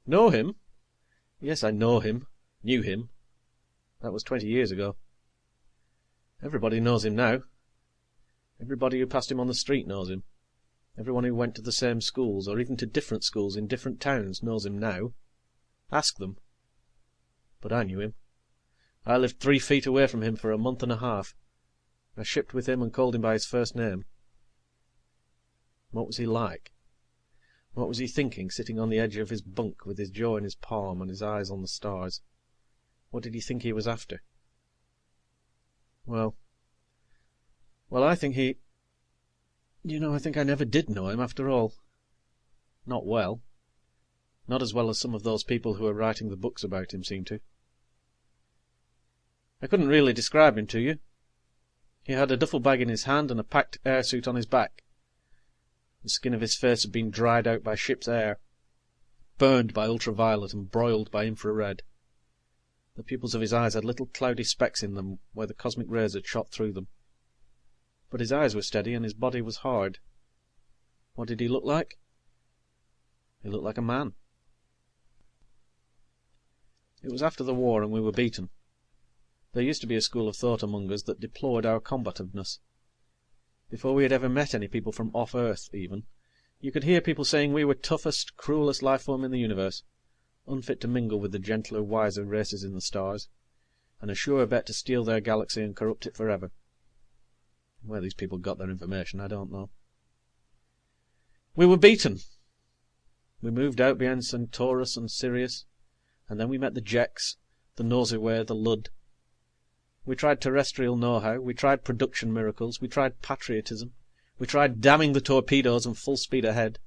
Know him? Yes, I know him. Knew him. That was 20 years ago. Everybody knows him now. Everybody who passed him on the street knows him. Everyone who went to the same schools, or even to different schools in different towns, knows him now. Ask them. But I knew him. I lived 3 feet away from him for a month and a half. I shipped with him and called him by his first name. What was he like? What was he thinking, sitting on the edge of his bunk with his jaw in his palm and his eyes on the stars? What did he think he was after? Well, I think he... I think I never did know him after all. Not well. Not as well as some of those people who are writing the books about him seem to. I couldn't really describe him to you. He had a duffel bag in his hand and a packed air suit on his back. The skin of his face had been dried out by ship's air, burned by ultraviolet and broiled by infrared. The pupils of his eyes had little cloudy specks in them where the cosmic rays had shot through them. But his eyes were steady and his body was hard. What did he look like? He looked like a man. It was after the war and we were beaten. There used to be a school of thought among us that deplored our combativeness. Before we had ever met any people from off-Earth, even, you could hear people saying we were toughest, cruelest life form in the universe, unfit to mingle with the gentler, wiser races in the stars, and a sure bet to steal their galaxy and corrupt it forever. Where these people got their information, I don't know. We were beaten. We moved out beyond Centaurus and Sirius, and then we met the Jeks, the Noseway, the Lud. We tried terrestrial know-how, we tried production miracles, we tried patriotism, we tried damning the torpedoes and full speed ahead,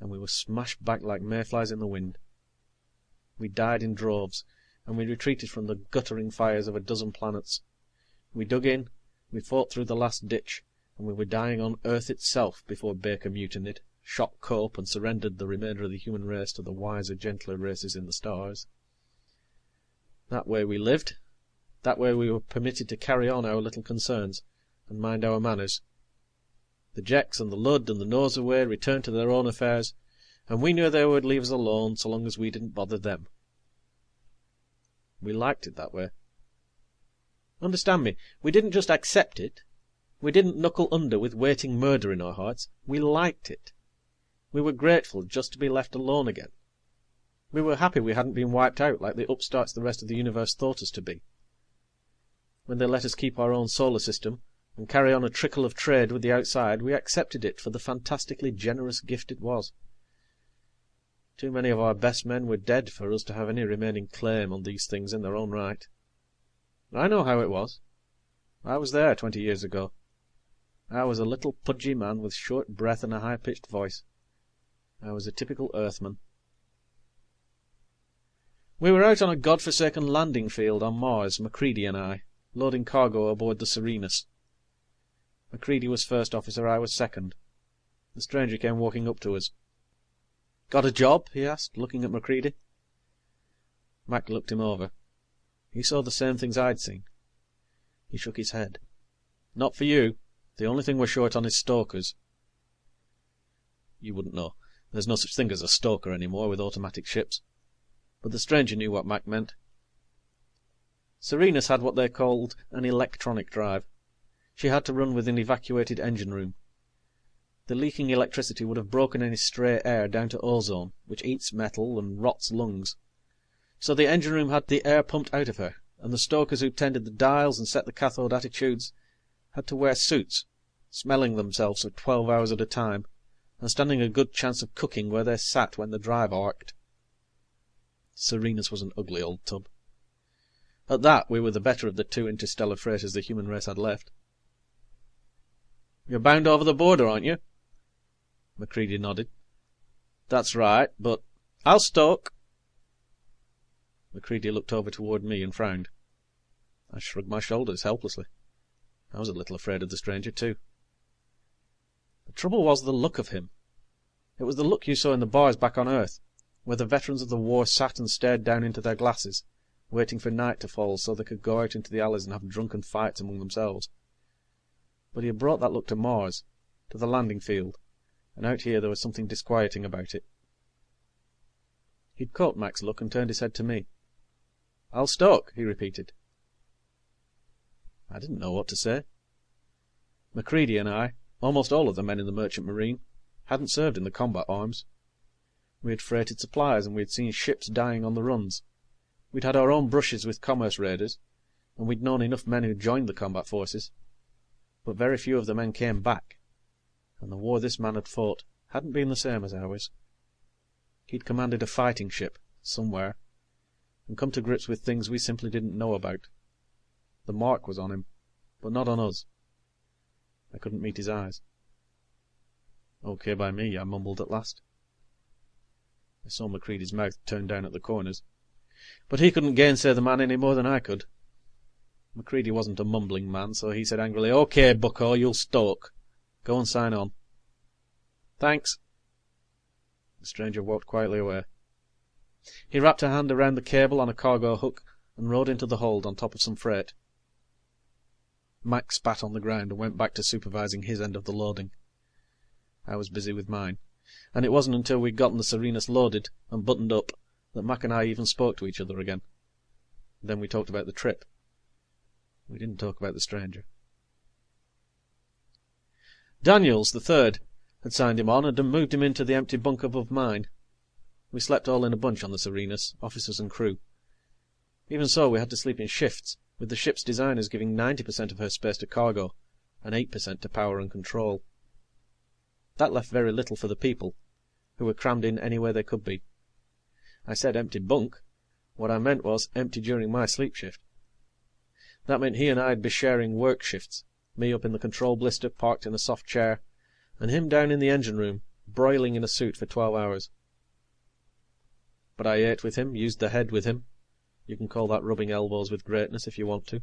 and we were smashed back like mayflies in the wind. We died in droves, and we retreated from the guttering fires of a dozen planets. We dug in, we fought through the last ditch, and we were dying on Earth itself before Baker mutinied, shot Cope, and surrendered the remainder of the human race to the wiser, gentler races in the stars. That way we lived. That way we were permitted to carry on our little concerns, and mind our manners. The Jeks and the Lud and the Noseway returned to their own affairs, and we knew they would leave us alone so long as we didn't bother them. We liked it that way. Understand me, we didn't just accept it. We didn't knuckle under with waiting murder in our hearts. We liked it. We were grateful just to be left alone again. We were happy we hadn't been wiped out like the upstarts the rest of the universe thought us to be. When they let us keep our own solar system and carry on a trickle of trade with the outside, we accepted it for the fantastically generous gift it was. Too many of our best men were dead for us to have any remaining claim on these things in their own right. I know how it was. I was there 20 years ago. I was a little pudgy man with short breath and a high-pitched voice. I was a typical Earthman. We were out on a god-forsaken landing field on Mars, Macready and I, loading cargo aboard the Serenus. Macready was first officer, I was second. The stranger came walking up to us. "Got a job?" he asked, looking at Macready. Mac looked him over. He saw the same things I'd seen. He shook his head. "Not for you. The only thing we're short on is stokers." You wouldn't know. There's no such thing as a stoker anymore with automatic ships. But the stranger knew what Mac meant. Serenus had what they called an electronic drive. She had to run with an evacuated engine room. The leaking electricity would have broken any stray air down to ozone, which eats metal and rots lungs. So the engine room had the air pumped out of her, and the stokers who tended the dials and set the cathode attitudes had to wear suits, smelling themselves for 12 hours at a time, and standing a good chance of cooking where they sat when the drive arced. Serenus was an ugly old tub. At that, we were the better of the 2 interstellar freighters the human race had left. "You're bound over the border, aren't you?" Macready nodded. "That's right, but I'll stoke." Macready looked over toward me and frowned. I shrugged my shoulders helplessly. I was a little afraid of the stranger, too. The trouble was the look of him. It was the look you saw in the bars back on Earth, where the veterans of the war sat and stared down into their glasses, waiting for night to fall so they could go out into the alleys and have drunken fights among themselves. But he had brought that look to Mars, to the landing field, and out here there was something disquieting about it. He'd caught Mac's look and turned his head to me. "I'll stoke," he repeated. I didn't know what to say. Macready and I, almost all of the men in the Merchant Marine, hadn't served in the combat arms. We had freighted supplies, and we had seen ships dying on the runs. We'd had our own brushes with commerce raiders, and we'd known enough men who joined the combat forces. But very few of the men came back, and the war this man had fought hadn't been the same as ours. He'd commanded a fighting ship, somewhere, and come to grips with things we simply didn't know about. The mark was on him, but not on us. I couldn't meet his eyes. "Okay by me," I mumbled at last. I saw Macready's mouth turn down at the corners, but he couldn't gainsay the man any more than I could. Macready wasn't a mumbling man, so he said angrily, "Okay, bucko, you'll stoke. Go and sign on." "Thanks." The stranger walked quietly away. He wrapped a hand around the cable on a cargo hook and rode into the hold on top of some freight. Mac spat on the ground and went back to supervising his end of the loading. I was busy with mine, and it wasn't until we'd gotten the Serenus loaded and buttoned up that Mac and I even spoke to each other again. Then we talked about the trip. We didn't talk about the stranger. Daniels, the third, had signed him on and had moved him into the empty bunk above mine. We slept all in a bunch on the Serenus, officers and crew. Even so, we had to sleep in shifts, with the ship's designers giving 90% of her space to cargo and 8% to power and control. That left very little for the people, who were crammed in any way they could be. I said empty bunk. What I meant was empty during my sleep shift. That meant he and I'd be sharing work shifts, me up in the control blister parked in a soft chair, and him down in the engine room, broiling in a suit for 12 hours. But I ate with him, used the head with him. You can call that rubbing elbows with greatness if you want to.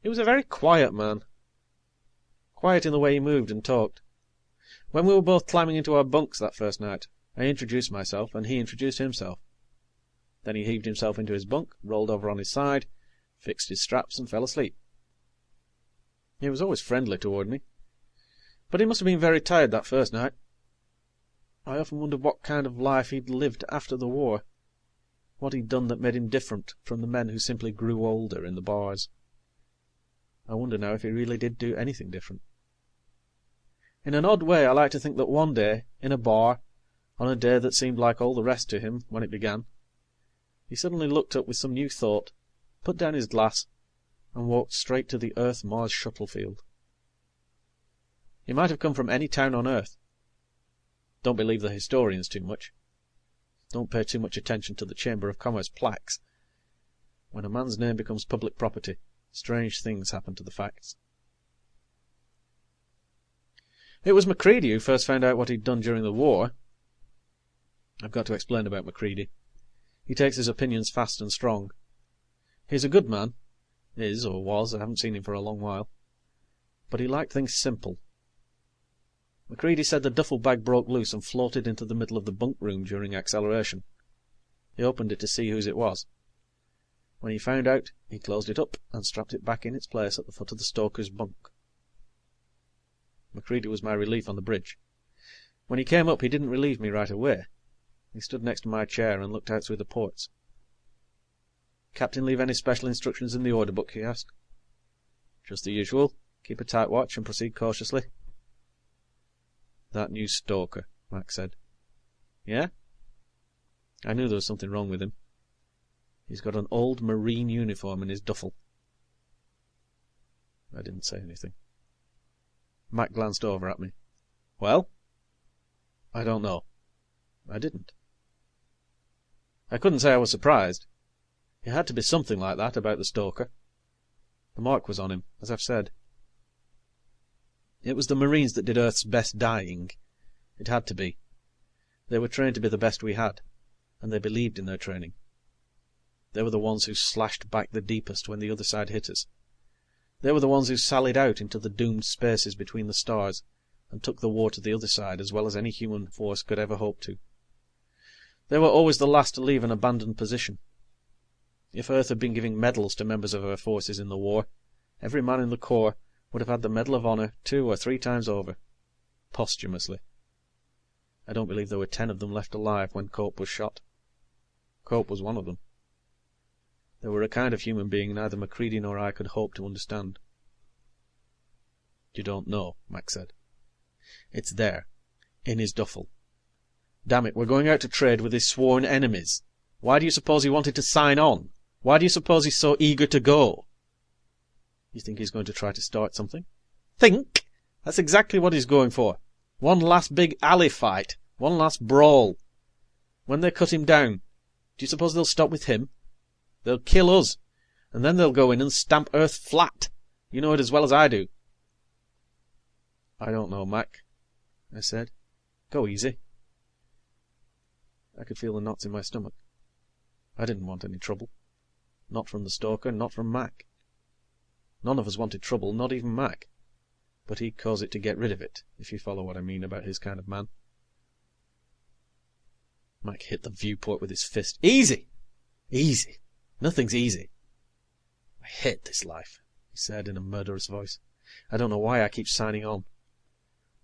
He was a very quiet man. Quiet in the way he moved and talked. When we were both climbing into our bunks that first night, I introduced myself, and he introduced himself. Then he heaved himself into his bunk, rolled over on his side, fixed his straps, and fell asleep. He was always friendly toward me, but he must have been very tired that first night. I often wondered what kind of life he'd lived after the war, what he'd done that made him different from the men who simply grew older in the bars. I wonder now if he really did do anything different. In an odd way, I like to think that one day, in a bar, on a day that seemed like all the rest to him when it began, he suddenly looked up with some new thought, put down his glass, and walked straight to the Earth-Mars shuttle field. He might have come from any town on Earth. Don't believe the historians too much. Don't pay too much attention to the Chamber of Commerce plaques. When a man's name becomes public property, strange things happen to the facts. It was Macready who first found out what he'd done during the war. I've got to explain about Macready. He takes his opinions fast and strong. He's a good man. Is, or was, I haven't seen him for a long while. But he liked things simple. Macready said the duffel bag broke loose and floated into the middle of the bunk room during acceleration. He opened it to see whose it was. When he found out, he closed it up and strapped it back in its place at the foot of the stoker's bunk. Macready was my relief on the bridge. When he came up, he didn't relieve me right away. He stood next to my chair and looked out through the ports. "Captain leave any special instructions in the order book?" he asked. "Just the usual. Keep a tight watch and proceed cautiously." "That new Stoker," Mac said. "Yeah?" I knew there was something wrong with him. He's got an old Marine uniform in his duffel. I didn't say anything. Mac glanced over at me. "Well?" "I don't know." I didn't. I couldn't say I was surprised. It had to be something like that about the Stoker. The mark was on him, as I've said. It was the Marines that did Earth's best dying. It had to be. They were trained to be the best we had, and they believed in their training. They were the ones who slashed back the deepest when the other side hit us. They were the ones who sallied out into the doomed spaces between the stars and took the war to the other side as well as any human force could ever hope to. They were always the last to leave an abandoned position. If Earth had been giving medals to members of her forces in the war, every man in the Corps would have had the Medal of Honor 2 or 3 times over, posthumously. I don't believe there were 10 of them left alive when Cope was shot. Cope was one of them. They were a kind of human being neither Macready nor I could hope to understand. You don't know, Mac said. It's there, in his duffel. Damn it, we're going out to trade with his sworn enemies. Why do you suppose he wanted to sign on? Why do you suppose he's so eager to go? You think he's going to try to start something? Think? That's exactly what he's going for. One last big alley fight. One last brawl. When they cut him down, do you suppose they'll stop with him? They'll kill us, and then they'll go in and stamp Earth flat. You know it as well as I do. I don't know, Mac, I said. Go easy. I could feel the knots in my stomach. I didn't want any trouble. Not from the Stoker, not from Mac. None of us wanted trouble, not even Mac. But he'd cause it to get rid of it, if you follow what I mean about his kind of man. Mac hit the viewport with his fist. Easy! Easy! Nothing's easy. I hate this life, he said in a murderous voice. I don't know why I keep signing on.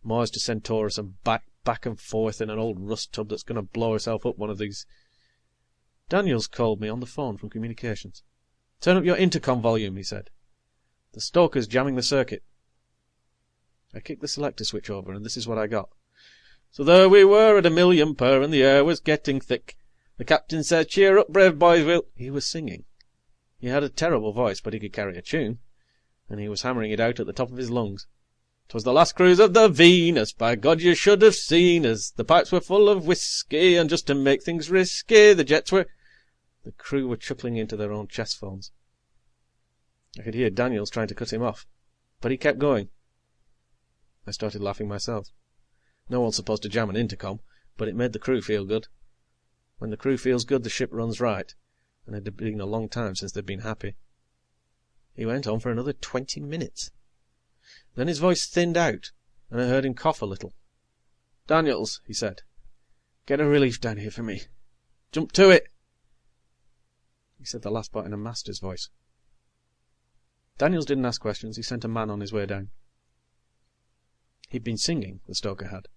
Mars to Centaurus and back and forth in an old rust tub that's going to blow herself up one of these. Daniels called me on the phone from communications. Turn up your intercom volume, he said. The Stoker's jamming the circuit. I kicked the selector switch over, and this is what I got. So there we were at 1,000,000 per, and the air was getting thick. The captain said, cheer up, brave boys, we'll... He was singing. He had a terrible voice, but he could carry a tune, and he was hammering it out at the top of his lungs. 'Twas the last cruise of the Venus, by God you should have seen us. The pipes were full of whiskey, and just to make things risky, the jets were... The crew were chuckling into their own chest phones. I could hear Daniels trying to cut him off, but he kept going. I started laughing myself. No one's supposed to jam an intercom, but it made the crew feel good. When the crew feels good, the ship runs right, and it had been a long time since they'd been happy. He went on for another 20 minutes. Then his voice thinned out, and I heard him cough a little. Daniels, he said, get a relief down here for me. Jump to it. He said the last part in a master's voice. Daniels didn't ask questions. He sent a man on his way down. He'd been singing, the Stoker had.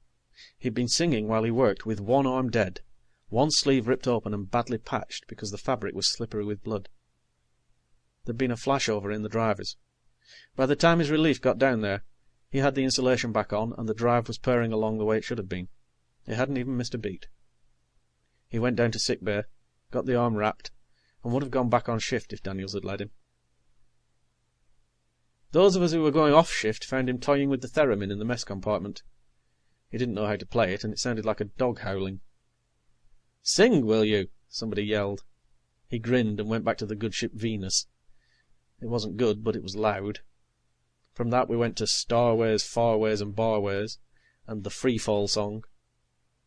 He'd been singing while he worked with one arm dead, one sleeve ripped open and badly patched because the fabric was slippery with blood. There'd been a flashover in the drivers. By the time his relief got down there, he had the insulation back on, and the drive was purring along the way it should have been. It hadn't even missed a beat. He went down to sick bay, got the arm wrapped, and would have gone back on shift if Daniels had led him. Those of us who were going off shift found him toying with the theremin in the mess compartment. He didn't know how to play it, and it sounded like a dog howling. Sing, will you? Somebody yelled. He grinned and went back to the good ship Venus. It wasn't good, but it was loud. From that we went to Starways, Farways, and Barways, and the Freefall song.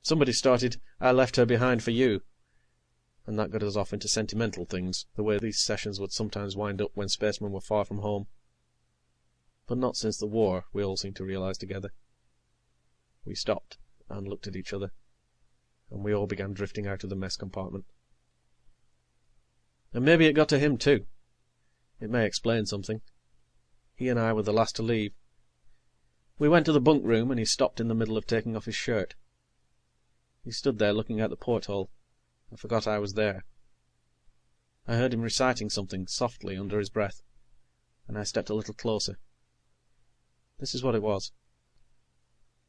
Somebody started, I Left Her Behind for You, and that got us off into sentimental things, the way these sessions would sometimes wind up when spacemen were far from home. But not since the war, we all seemed to realize together. We stopped and looked at each other, and we all began drifting out of the mess compartment. And maybe it got to him too. It may explain something. He and I were the last to leave. We went to the bunk room, and he stopped in the middle of taking off his shirt. He stood there looking out the porthole. I forgot I was there. I heard him reciting something softly under his breath, and I stepped a little closer. This is what it was.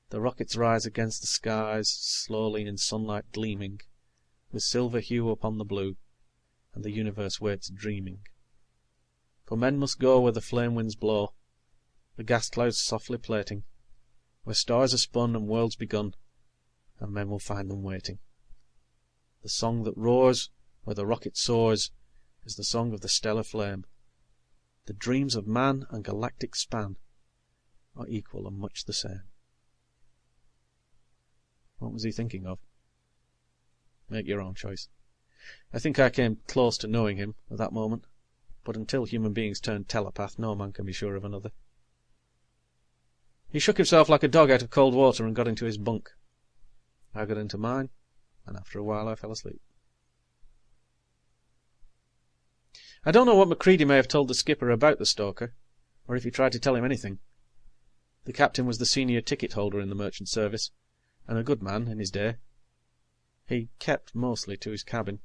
The rockets rise against the skies, slowly in sunlight gleaming, with silver hue upon the blue, and the universe waits dreaming. For men must go where the flame winds blow, the gas clouds softly plating, where stars are spun and worlds begun, and men will find them waiting. The song that roars where the rocket soars is the song of the stellar flame. The dreams of man and galactic span are equal and much the same. What was he thinking of? Make your own choice. I think I came close to knowing him at that moment, but until human beings turn telepath, no man can be sure of another. He shook himself like a dog out of cold water and got into his bunk. I got into mine, and after a while I fell asleep. I don't know what Macready may have told the skipper about the Stoker, or if he tried to tell him anything. The captain was the senior ticket holder in the merchant service, and a good man in his day. He kept mostly to his cabin.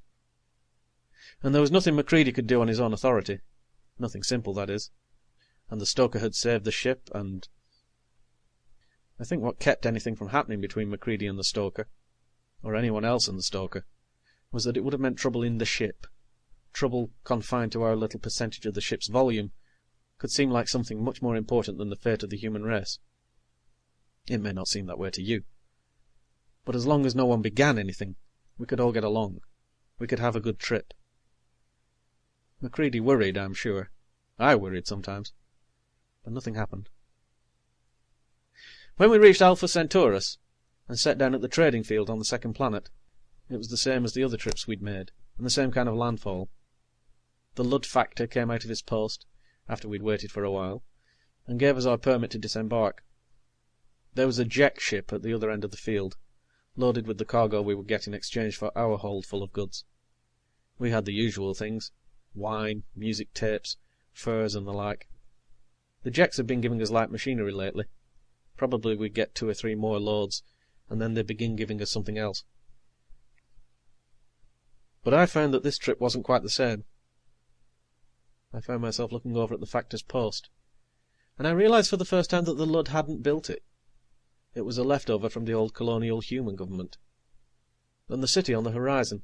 And there was nothing Macready could do on his own authority. Nothing simple, that is. And the Stoker had saved the ship, and... I think what kept anything from happening between Macready and the Stoker, or anyone else and the Stoker, was that it would have meant trouble in the ship. Trouble confined to our little percentage of the ship's volume could seem like something much more important than the fate of the human race. It may not seem that way to you. But as long as no one began anything, we could all get along. We could have a good trip. Macready worried, I'm sure. I worried sometimes. But nothing happened. When we reached Alpha Centaurus, and set down at the trading field on the second planet, it was the same as the other trips we'd made, and the same kind of landfall. The Lud factor came out of his post, after we'd waited for a while, and gave us our permit to disembark. There was a Jek ship at the other end of the field, loaded with the cargo we would get in exchange for our hold full of goods. We had the usual things: wine, music tapes, furs, and the like. The Jeks had been giving us light machinery lately. Probably we'd get 2 or 3 more loads, and then they'd begin giving us something else. But I found that this trip wasn't quite the same. I found myself looking over at the factor's post, and I realized for the first time that the Lud hadn't built it. It was a leftover from the old colonial human government. And the city on the horizon.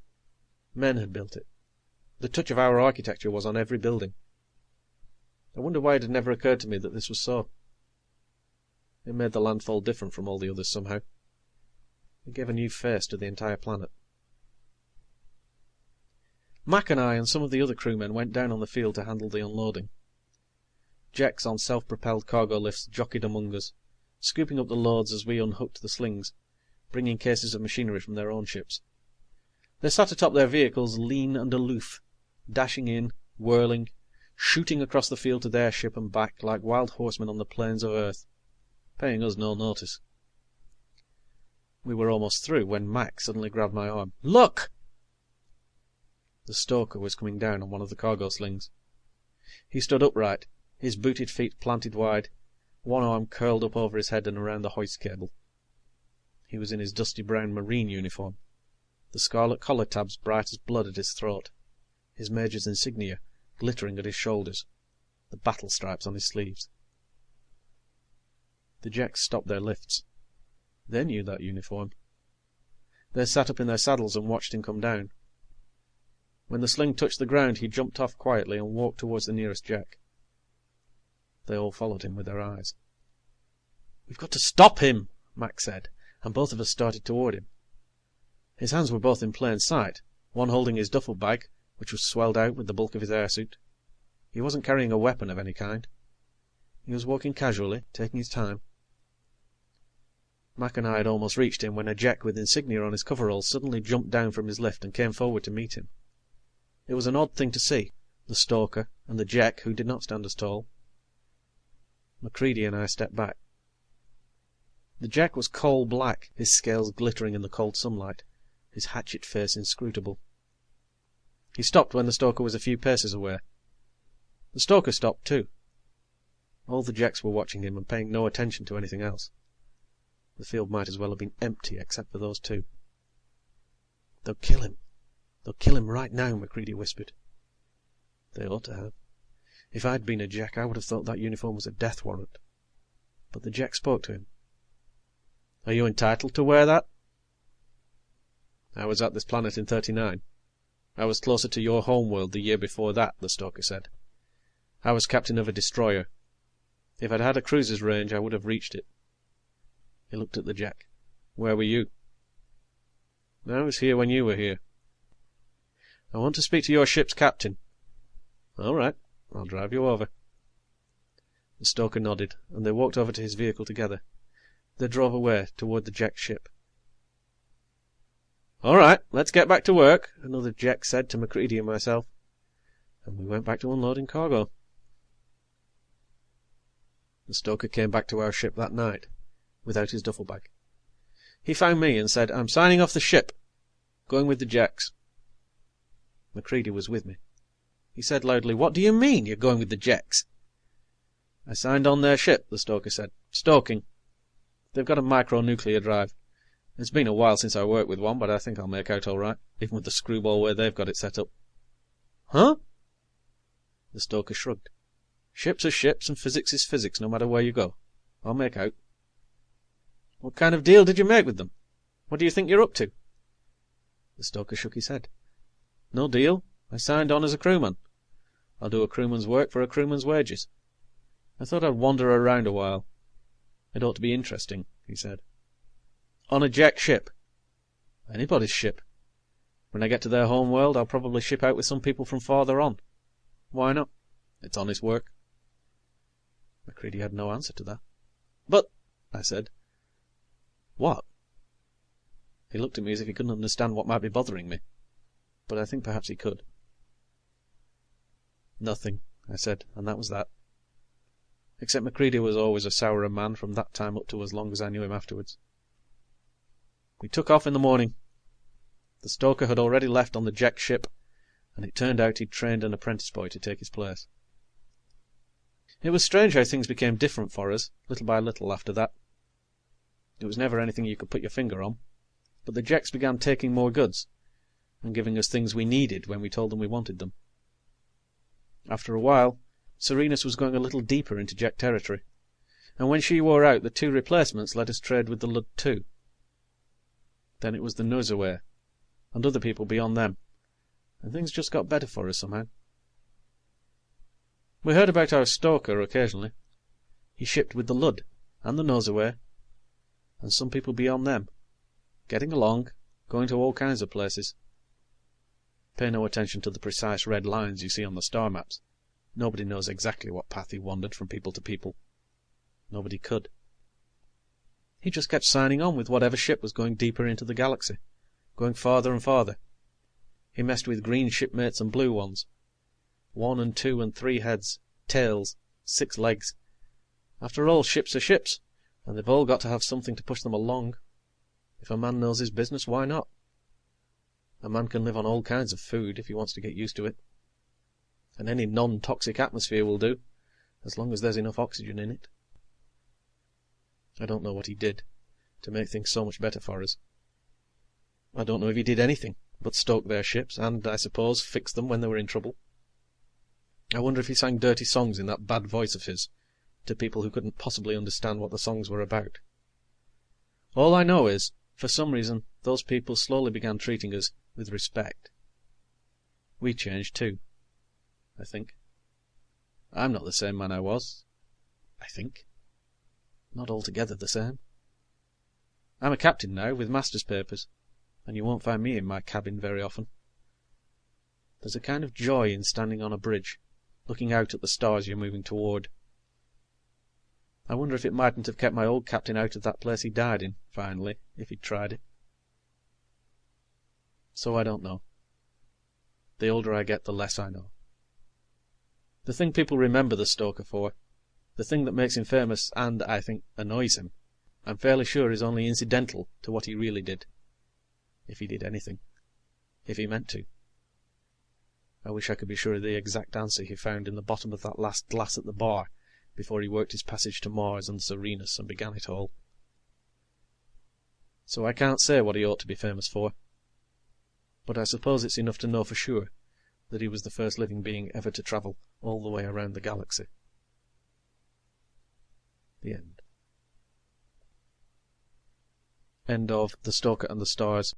Men had built it. The touch of our architecture was on every building. I wonder why it had never occurred to me that this was so. It made the landfall different from all the others somehow. It gave a new face to the entire planet. Mac and I and some of the other crewmen went down on the field to handle the unloading. Jeks on self-propelled cargo lifts jockeyed among us, scooping up the loads as we unhooked the slings, bringing cases of machinery from their own ships. They sat atop their vehicles, lean and aloof, dashing in, whirling, shooting across the field to their ship and back like wild horsemen on the plains of Earth, paying us no notice. We were almost through when Mac suddenly grabbed my arm. "Look!" The Stoker was coming down on one of the cargo slings. He stood upright, his booted feet planted wide, one arm curled up over his head and around the hoist cable. He was in his dusty brown marine uniform, the scarlet collar tabs bright as blood at his throat, his major's insignia glittering at his shoulders, the battle stripes on his sleeves. The Jeks stopped their lifts. They knew that uniform. They sat up in their saddles and watched him come down. When the sling touched the ground, he jumped off quietly and walked towards the nearest Jek. They all followed him with their eyes. "We've got to stop him," Mac said, and both of us started toward him. His hands were both in plain sight, one holding his duffel bag, which was swelled out with the bulk of his airsuit. He wasn't carrying a weapon of any kind. He was walking casually, taking his time. Mac and I had almost reached him when a Jek with insignia on his coveralls suddenly jumped down from his lift and came forward to meet him. It was an odd thing to see, the Stoker and the Jek, who did not stand as tall. Macready and I stepped back. The Jek was coal black, his scales glittering in the cold sunlight, his hatchet face inscrutable. He stopped when the Stoker was a few paces away. The Stoker stopped too. All the Jeks were watching him and paying no attention to anything else. The field might as well have been empty except for those two. "They'll kill him. They'll kill him right now," Macready whispered. They ought to have. If I'd been a Jek, I would have thought that uniform was a death warrant. But the Jek spoke to him. "Are you entitled to wear that?" "I was at this planet in 39. I was closer to your homeworld the year before that," the Stoker said. "I was captain of a destroyer. If I'd had a cruiser's range, I would have reached it." He looked at the Jek. "Where were you?" "I was here when you were here." "I want to speak to your ship's captain." "All right. I'll drive you over." The Stoker nodded, and they walked over to his vehicle together. They drove away toward the Jek ship. "All right, let's get back to work," another Jek said to Macready and myself. And we went back to unloading cargo. The Stoker came back to our ship that night, without his duffel bag. He found me and said, "I'm signing off the ship. Going with the Jeks." Macready was with me. He said loudly, "What do you mean, you're going with the Jeks?" "I signed on their ship," the Stoker said. "Stoking. They've got a micronuclear drive. It's been a while since I worked with one, but I think I'll make out all right, even with the screwball way they've got it set up. Huh? The stoker shrugged. Ships are ships, and physics is physics, no matter where you go. I'll make out. What kind of deal did you make with them? What do you think you're up to? The stoker shook his head. No deal. I signed on as a crewman. I'll do a crewman's work for a crewman's wages. I thought I'd wander around a while. It ought to be interesting, he said. On a Jek ship. Anybody's ship. When I get to their home world, I'll probably ship out with some people from farther on. Why not? It's honest work. Macready had no answer to that. But, I said. What? He looked at me as if he couldn't understand what might be bothering me, but I think perhaps he could. Nothing, I said, and that was that. Except Macready was always a sourer man from that time up to as long as I knew him afterwards. We took off in the morning. The stoker had already left on the Jek ship, and it turned out he'd trained an apprentice boy to take his place. It was strange how things became different for us, little by little, after that. It was never anything you could put your finger on, but the Jeks began taking more goods, and giving us things we needed when we told them we wanted them. After a while, Serenus was going a little deeper into Jek territory, and when she wore out, the 2 replacements let us trade with the Lud too. Then it was the Norzaway, and other people beyond them, and things just got better for us somehow. We heard about our stoker occasionally. He shipped with the Lud, and the Norzaway, and some people beyond them, getting along, going to all kinds of places. Pay no attention to the precise red lines you see on the star maps. Nobody knows exactly what path he wandered from people to people. Nobody could. He just kept signing on with whatever ship was going deeper into the galaxy, going farther and farther. He messed with green shipmates and blue ones. 1 and 2 and 3 heads, tails, 6 legs. After all, ships are ships, and they've all got to have something to push them along. If a man knows his business, why not? A man can live on all kinds of food if he wants to get used to it. And any non-toxic atmosphere will do, as long as there's enough oxygen in it. I don't know what he did to make things so much better for us. I don't know if he did anything but stoke their ships, and, I suppose, fix them when they were in trouble. I wonder if he sang dirty songs in that bad voice of his, to people who couldn't possibly understand what the songs were about. All I know is, for some reason, those people slowly began treating us with respect. We changed too, I think. I'm not the same man I was, I think. Not altogether the same. I'm a captain now, with master's papers, and you won't find me in my cabin very often. There's a kind of joy in standing on a bridge, looking out at the stars you're moving toward. I wonder if it mightn't have kept my old captain out of that place he died in, finally, if he'd tried it. So I don't know. The older I get, the less I know. The thing people remember the stoker for, the thing that makes him famous and, I think, annoys him, I'm fairly sure is only incidental to what he really did. If he did anything. If he meant to. I wish I could be sure of the exact answer he found in the bottom of that last glass at the bar, before he worked his passage to Mars and Serenus and began it all. So I can't say what he ought to be famous for. But I suppose it's enough to know for sure that he was the first living being ever to travel all the way around the galaxy. The end. End of The Stoker and the Stars